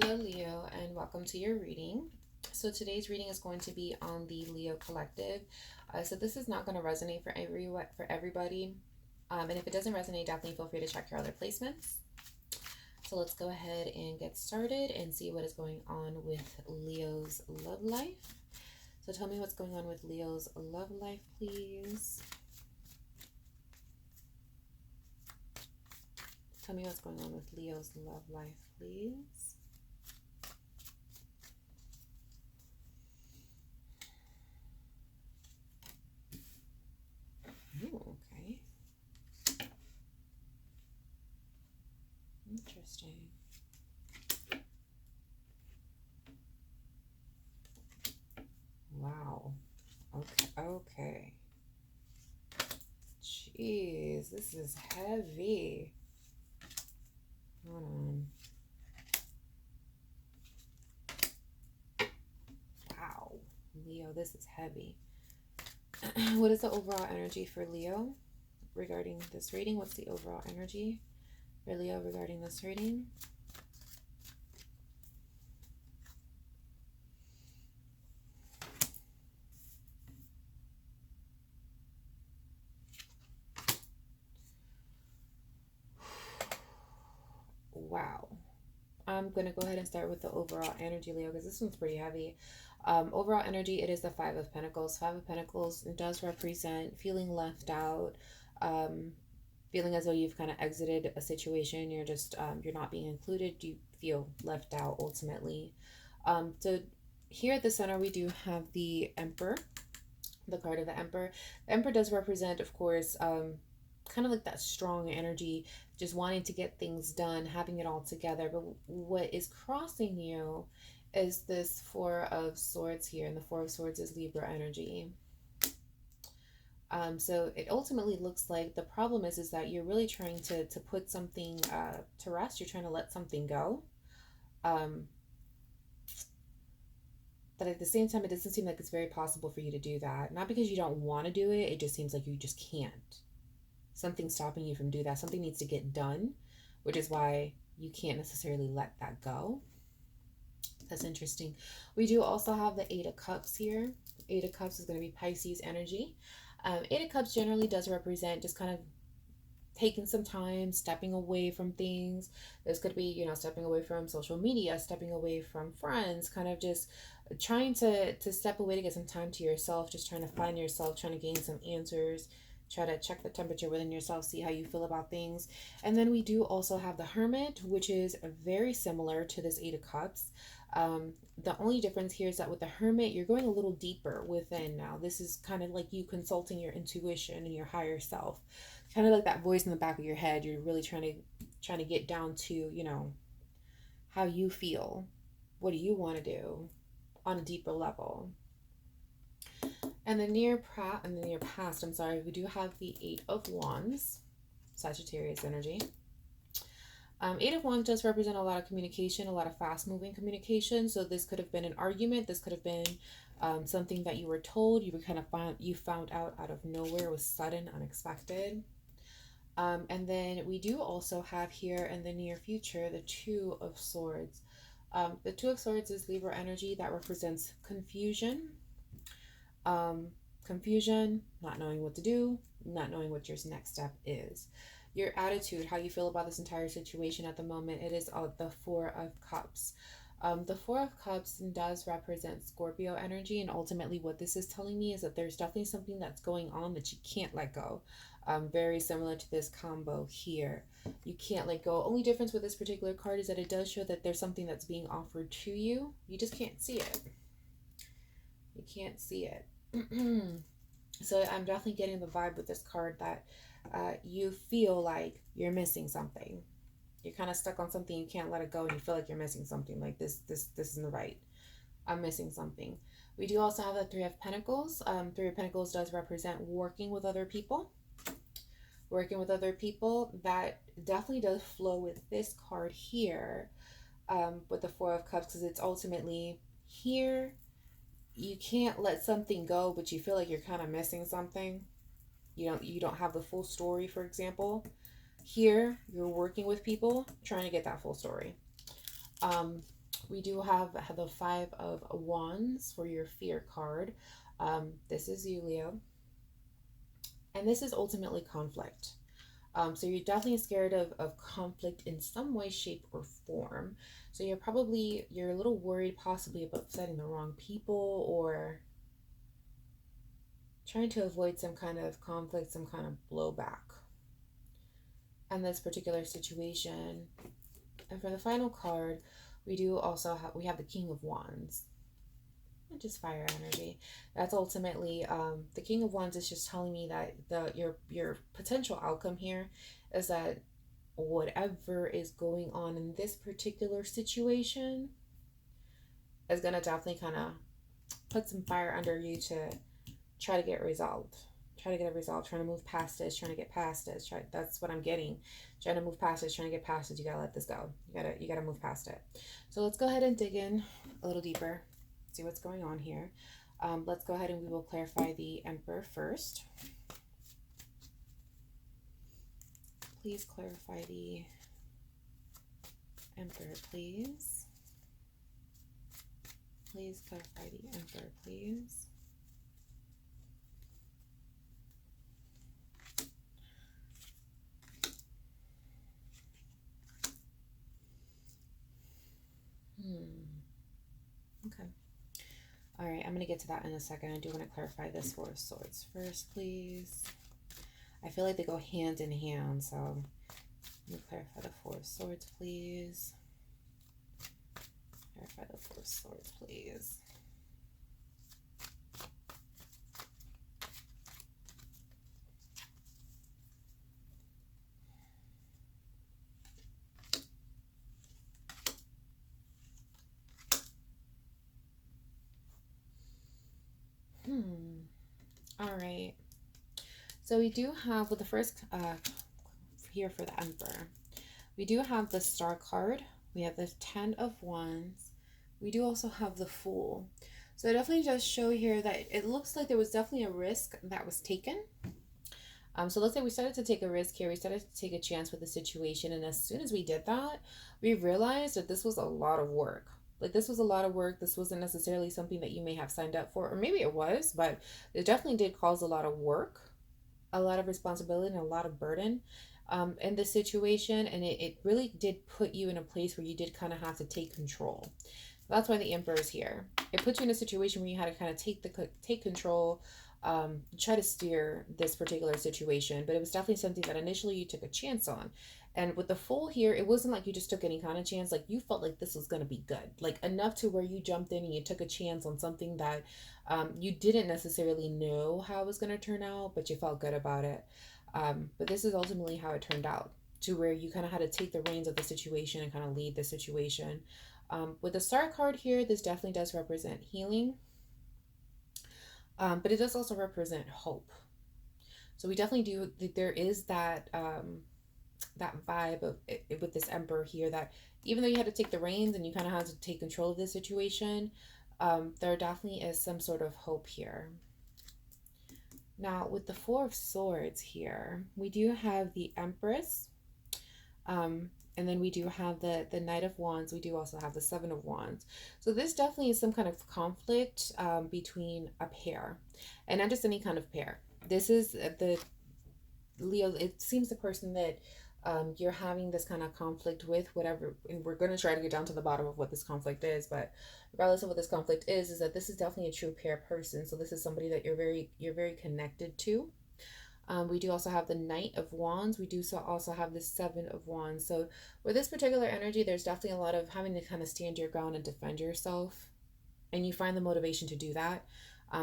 Hello, Leo, and welcome to your reading. So today's reading is going to be on the Leo Collective. So this is not going to resonate for everybody. And if it doesn't resonate, definitely feel free to check your other placements. So let's go ahead and get started and see what is going on with Leo's love life. So tell me what's going on with Leo's love life, please. Tell me what's going on with Leo's love life, please. Ooh, okay. Interesting. Wow. Okay. Jeez, this is heavy. Hold on. Wow. Leo, this is heavy. What is the overall energy for Leo regarding this reading? What's the overall energy for Leo regarding this reading? Wow. I'm going to go ahead and start with the overall energy, Leo, because this one's pretty heavy. Overall energy, it is the Five of Pentacles. Five of Pentacles does represent feeling left out, feeling as though you've kind of exited a situation. You're just, you're not being included. You feel left out ultimately. So here at the center, we do have the Emperor, the card of the Emperor. The Emperor does represent, of course, kind of like that strong energy, just wanting to get things done, having it all together. But what is crossing you is this Four of Swords here, and the Four of Swords is Libra energy. So it ultimately looks like the problem is that you're really trying to put something to rest. You're trying to let something go. But at the same time, it doesn't seem like it's very possible for you to do that. Not because you don't want to do it, it just seems like you just can't. Something's stopping you from doing that. Something needs to get done, which is why you can't necessarily let that go. That's interesting. We do also have the Eight of Cups here. Eight of Cups is going to be Pisces energy. Eight of Cups generally does represent just kind of taking some time, stepping away from things. This could be, you know, stepping away from social media, stepping away from friends, kind of just trying to step away to get some time to yourself, just trying to find yourself, trying to gain some answers, try to check the temperature within yourself, see how you feel about things. And then we do also have the Hermit, which is very similar to this Eight of Cups. The only difference here is that with the Hermit, you're going a little deeper within now. This is kind of like you consulting your intuition and your higher self. Kind of like that voice in the back of your head. You're really trying to get down to, you know, how you feel. What do you want to do on a deeper level? And the near past, we do have the Eight of Wands, Sagittarius energy. Eight of Wands does represent a lot of communication, a lot of fast-moving communication. So this could have been an argument. This could have been something that you were told. You found out of nowhere. It was sudden, unexpected. And then we do also have here in the near future the Two of Swords. The Two of Swords is Libra energy that represents confusion. Confusion, not knowing what to do, not knowing what your next step is. Your attitude, how you feel about this entire situation at the moment, it is the Four of Cups. The Four of Cups does represent Scorpio energy, and ultimately what this is telling me is that there's definitely something that's going on that you can't let go. Very similar to this combo here. You can't let go. Only difference with this particular card is that it does show that there's something that's being offered to you. You just can't see it. You can't see it. So I'm definitely getting the vibe with this card that you feel like you're missing something. You're kind of stuck on something, you can't let it go, and you feel like you're missing something. Like this isn't right. I'm missing something. We do also have the Three of Pentacles. Three of Pentacles does represent working with other people. Working with other people, that definitely does flow with this card here, with the Four of Cups, because it's ultimately here. You can't let something go, but you feel like you're kind of missing something. You don't have the full story, for example. Here, you're working with people, trying to get that full story. We do have the Five of Wands for your fear card. This is you, Leo. And this is ultimately conflict. So you're definitely scared of conflict in some way, shape, or form. So you're a little worried possibly about upsetting the wrong people, or trying to avoid some kind of conflict, some kind of blowback in this particular situation. And for the final card, we do also have the King of Wands, which is fire energy. That's ultimately the King of Wands is just telling me that your potential outcome here is that whatever is going on in this particular situation is gonna definitely kind of put some fire under you to try to get resolved. Try to get it resolved, trying to move past this, trying to get past this. That's what I'm getting. Trying to move past this, trying to get past it. You gotta let this go. You gotta move past it. So let's go ahead and dig in a little deeper, see what's going on here. Let's go ahead and we will clarify the Emperor first. Please clarify the Emperor, please. Please clarify the Emperor, please. Okay. All right, I'm going to get to that in a second. I do want to clarify this Four of Swords first, please. I feel like they go hand in hand, so let me clarify the Four of Swords, please. Clarify the Four of Swords, please. All right. So we do have, with the first here for the Emperor, we do have the Star card. We have the Ten of Wands. We do also have the Fool. So it definitely does show here that it looks like there was definitely a risk that was taken. So let's say we started to take a risk here. We started to take a chance with the situation. And as soon as we did that, we realized that this was a lot of work. Like, this was a lot of work. This wasn't necessarily something that you may have signed up for, or maybe it was, but it definitely did cause a lot of work, a lot of responsibility, and a lot of burden in this situation. And it really did put you in a place where you did kind of have to take control. That's why the Emperor is here. It puts you in a situation where you had to kind of take control, try to steer this particular situation. But it was definitely something that initially you took a chance on. And with the Fool here, it wasn't like you just took any kind of chance. Like, you felt like this was going to be good, like enough to where you jumped in and you took a chance on something that you didn't necessarily know how it was going to turn out, but you felt good about it. But this is ultimately how it turned out, to where you kind of had to take the reins of the situation and kind of lead the situation. With the Star card here, this definitely does represent healing, but it does also represent hope. So we definitely do, there is that that vibe of it, with this Emperor here, that even though you had to take the reins and you kind of had to take control of the situation, there definitely is some sort of hope here. Now, with the Four of Swords here, we do have the Empress, and then we do have the Knight of Wands. We do also have the Seven of Wands. So this definitely is some kind of conflict between a pair, and not just any kind of pair. This is the Leo. It seems the person that you're having this kind of conflict with, whatever, and we're going to try to get down to the bottom of what this conflict is. But regardless of what this conflict is that this is definitely a true pair person. So this is somebody that you're very connected to. We do also have the Knight of Wands. We do also have the Seven of Wands. So with this particular energy, there's definitely a lot of having to kind of stand your ground and defend yourself, and you find the motivation to do that.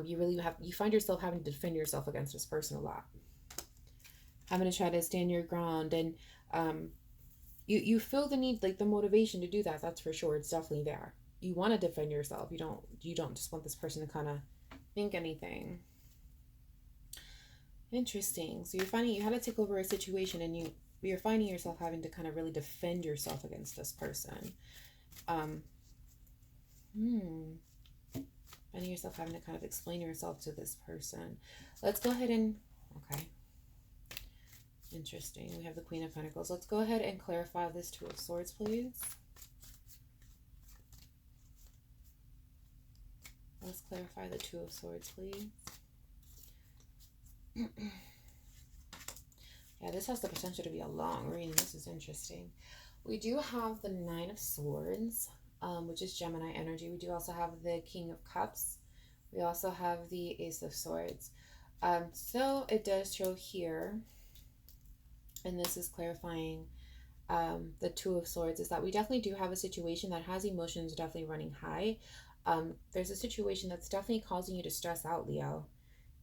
You find yourself having to defend yourself against this person a lot, having to try to stand your ground, and you feel the need, like the motivation to do that. That's for sure. It's definitely there. You want to defend yourself. You don't just want this person to kind of think anything. Interesting. So you're finding you had to take over a situation, and you're finding yourself having to kind of really defend yourself against this person. Finding yourself having to kind of explain yourself to this person. Let's go ahead and okay. Interesting. We have the Queen of Pentacles. Let's go ahead and clarify this Two of Swords, please. Let's clarify the Two of Swords, please. Yeah, this has the potential to be a long reading. This is interesting. We do have the Nine of Swords, which is Gemini energy. We do also have the King of Cups. We also have the Ace of Swords. So it does show here, and this is clarifying the Two of Swords, is that we definitely do have a situation that has emotions definitely running high. There's a situation that's definitely causing you to stress out, Leo.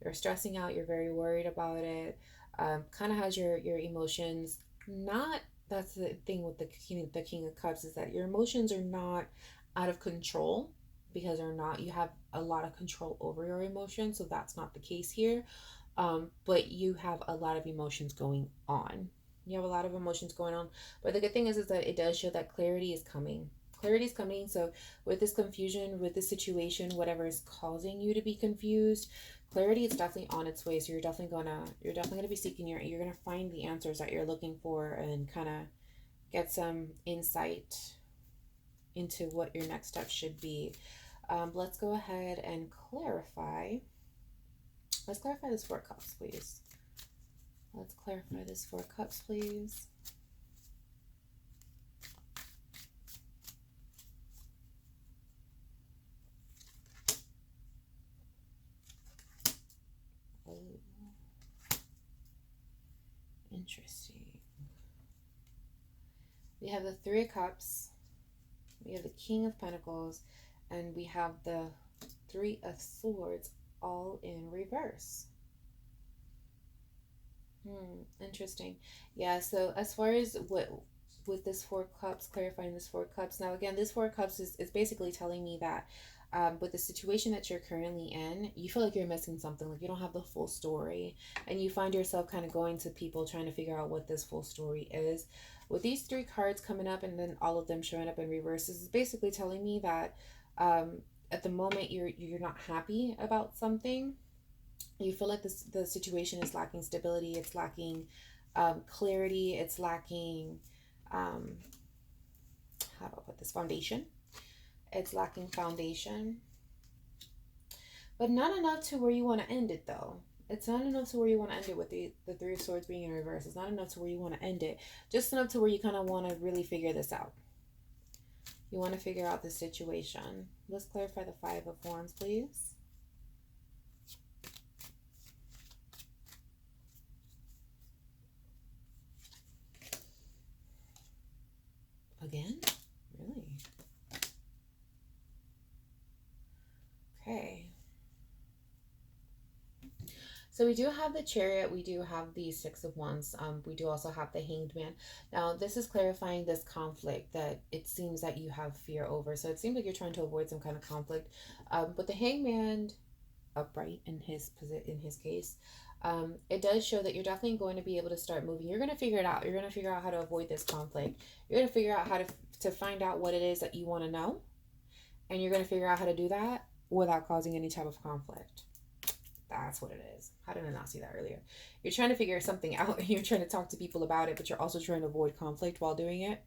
You're stressing out. You're very worried about it. Kind of has your emotions not. That's the thing with the King of Cups, is that your emotions are not out of control, because they're not. You have a lot of control over your emotions, so that's not the case here. But you have a lot of emotions going on. You have a lot of emotions going on. But the good thing is that it does show that clarity is coming. Clarity is coming. So with this confusion, with this situation, whatever is causing you to be confused, clarity is definitely on its way. So you're definitely gonna be seeking you're gonna find the answers that you're looking for, and kind of get some insight into what your next step should be. Let's go ahead and clarify. Let's clarify this Four of Cups, please. Let's clarify this Four of Cups, please. Oh, interesting. We have the Three of Cups, we have the King of Pentacles, and we have the Three of Swords, all in reverse. Interesting. Yeah, so as far as what with this Four Cups, clarifying this Four Cups, now again, this Four Cups is basically telling me that with the situation that you're currently in, you feel like you're missing something, like you don't have the full story, and you find yourself kind of going to people trying to figure out what this full story is. With these three cards coming up and then all of them showing up in reverse, this is basically telling me that at the moment you're not happy about something. You feel like the situation is lacking stability, it's lacking clarity, it's lacking how do I put this, foundation. It's lacking foundation, but not enough to where you want to end it, though. It's not enough to where you want to end it with the Three of Swords being in reverse. It's not enough to where you want to end it. Just enough to where you kind of want to really figure this out. You want to figure out the situation. Let's clarify the Five of Wands, please. Again? Really? Okay. So we do have the Chariot, we do have the Six of Wands, we do also have the Hanged Man. Now this is clarifying this conflict that it seems that you have fear over. So it seems like you're trying to avoid some kind of conflict. But the Hanged Man, upright in his case, it does show that you're definitely going to be able to start moving. You're going to figure it out. You're going to figure out how to avoid this conflict. You're going to figure out how to find out what it is that you want to know. And you're going to figure out how to do that without causing any type of conflict. That's what it is. How did I not see that earlier? You're trying to figure something out and you're trying to talk to people about it, but you're also trying to avoid conflict while doing it.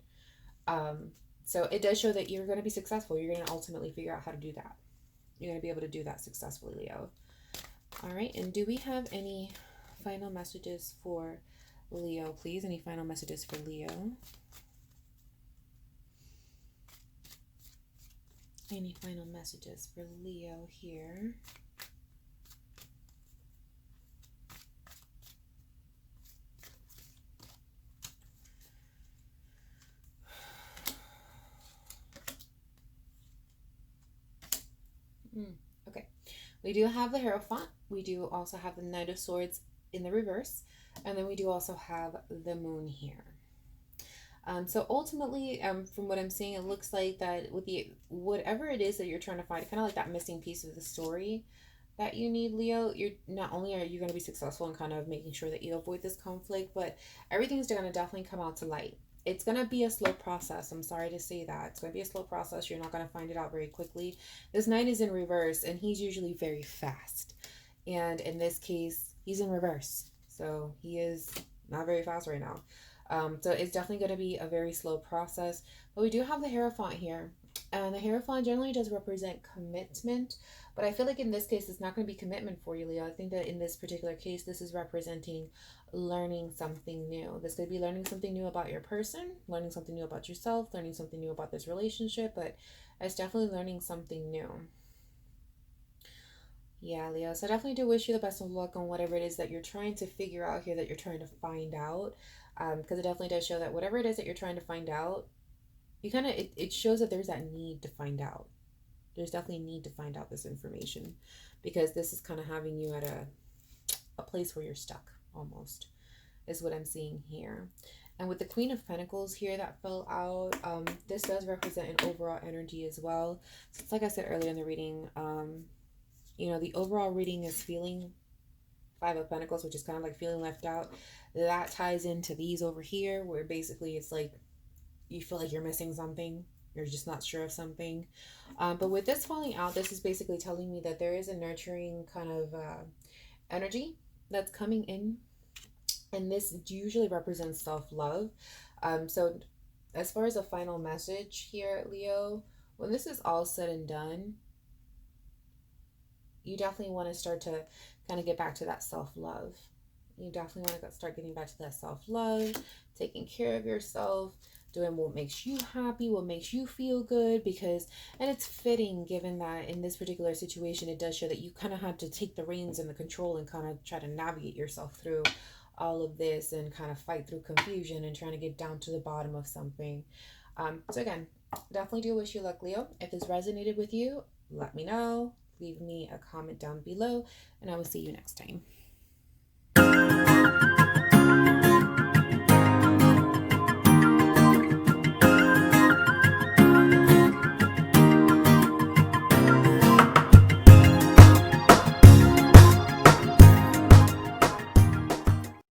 So it does show that you're going to be successful. You're going to ultimately figure out how to do that. You're going to be able to do that successfully, Leo. All right. And do we have any final messages for Leo, please? Any final messages for Leo? Any final messages for Leo here? Okay, we do have the Hierophant. We do also have the Knight of Swords in the reverse. And then we do also have the Moon here. So ultimately, from what I'm seeing, it looks like that with the whatever it is that you're trying to find, kind of like that missing piece of the story that you need, Leo, you're not only are you going to be successful in kind of making sure that you avoid this conflict, but everything's going to definitely come out to light. It's going to be a slow process. I'm sorry to say that. It's going to be a slow process. You're not going to find it out very quickly. This Knight is in reverse, and he's usually very fast. And in this case, he's in reverse. So he is not very fast right now. So it's definitely going to be a very slow process. But we do have the Hierophant here. And the Hierophant generally does represent commitment, but I feel like in this case, it's not going to be commitment for you, Leo. I think that in this particular case, this is representing learning something new. This could be learning something new about your person, learning something new about yourself, learning something new about this relationship, but it's definitely learning something new. Yeah, Leo. So I definitely do wish you the best of luck on whatever it is that you're trying to figure out here, that you're trying to find out. Because it definitely does show that whatever it is that you're trying to find out, you kind of, it shows that there's that need to find out. There's definitely a need to find out this information, because this is kind of having you at a place where you're stuck almost, is what I'm seeing here. And with the Queen of Pentacles here that fell out, this does represent an overall energy as well. So it's like I said earlier in the reading, the overall reading is feeling Five of Pentacles, which is kind of like feeling left out. That ties into these over here, where basically it's like you feel like you're missing something. You're just not sure of something. But with this falling out, this is basically telling me that there is a nurturing kind of energy that's coming in. And this usually represents self-love. So as far as a final message here, Leo, when this is all said and done, you definitely want to start to kind of get back to that self-love. You definitely want to start getting back to that self-love, taking care of yourself, doing what makes you happy, what makes you feel good, because, and it's fitting given that in this particular situation, it does show that you kind of had to take the reins and the control and kind of try to navigate yourself through all of this and kind of fight through confusion and trying to get down to the bottom of something. So again, definitely do wish you luck, Leo. If this resonated with you, let me know. Leave me a comment down below, and I will see you next time.